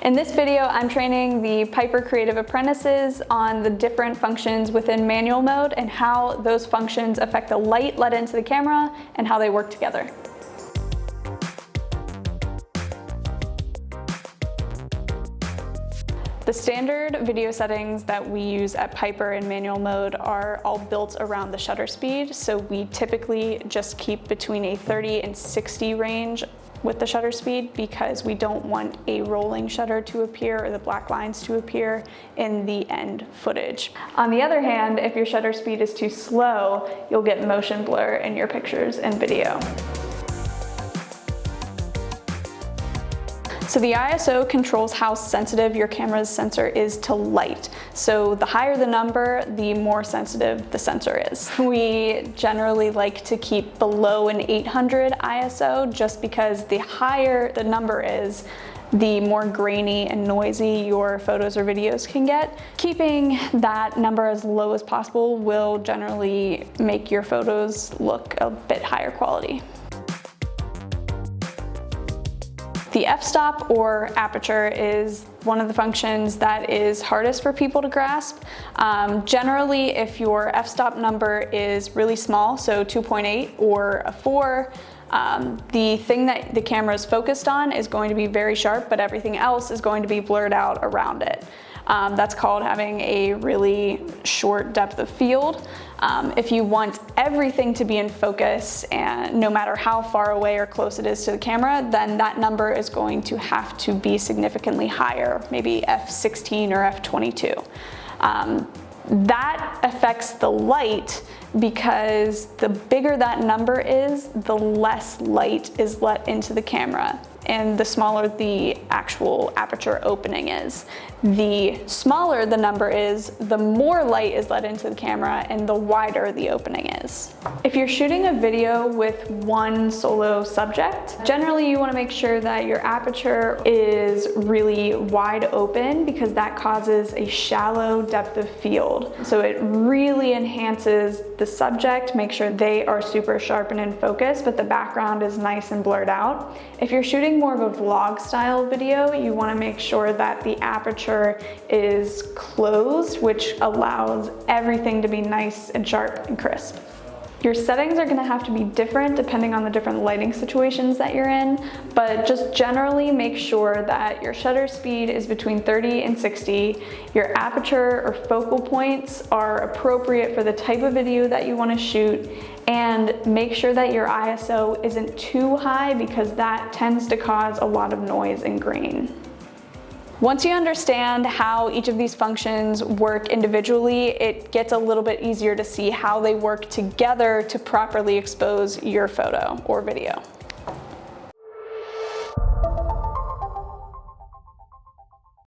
In this video, I'm training the Piper Creative Apprentices on the different functions within manual mode and how those functions affect the light let into the camera and how they work together. The standard video settings that we use at Piper in manual mode are all built around the shutter speed, so we typically just keep between a 30 and 60 range with the shutter speed because we don't want a rolling shutter to appear or the black lines to appear in the end footage. On the other hand, if your shutter speed is too slow, you'll get motion blur in your pictures and video. So the ISO controls how sensitive your camera's sensor is to light. So the higher the number, the more sensitive the sensor is. We generally like to keep below an 800 ISO just because the higher the number is, the more grainy and noisy your photos or videos can get. Keeping that number as low as possible will generally make your photos look a bit higher quality. The f-stop or aperture is one of the functions that is hardest for people to grasp. Generally, if your f-stop number is really small, so 2.8 or a 4, the thing that the camera is focused on is going to be very sharp, but everything else is going to be blurred out around it. That's called having a really short depth of field. If you want everything to be in focus, and no matter how far away or close it is to the camera, then that number is going to have to be significantly higher, maybe f16 or f22. That affects the light because the bigger that number is, the less light is let into the camera, and the smaller the actual aperture opening is. The smaller the number is, the more light is let into the camera and the wider the opening is. If you're shooting a video with one solo subject, generally you want to make sure that your aperture is really wide open because that causes a shallow depth of field. So it really enhances the subject, make sure they are super sharp and in focus, but the background is nice and blurred out. If you're shooting more of a vlog style video, you want to make sure that the aperture is closed, which allows everything to be nice and sharp and crisp. Your settings are going to have to be different depending on the different lighting situations that you're in, but just generally make sure that your shutter speed is between 30 and 60, your aperture or focal points are appropriate for the type of video that you want to shoot, and make sure that your ISO isn't too high because that tends to cause a lot of noise and grain. Once you understand how each of these functions work individually, it gets a little bit easier to see how they work together to properly expose your photo or video.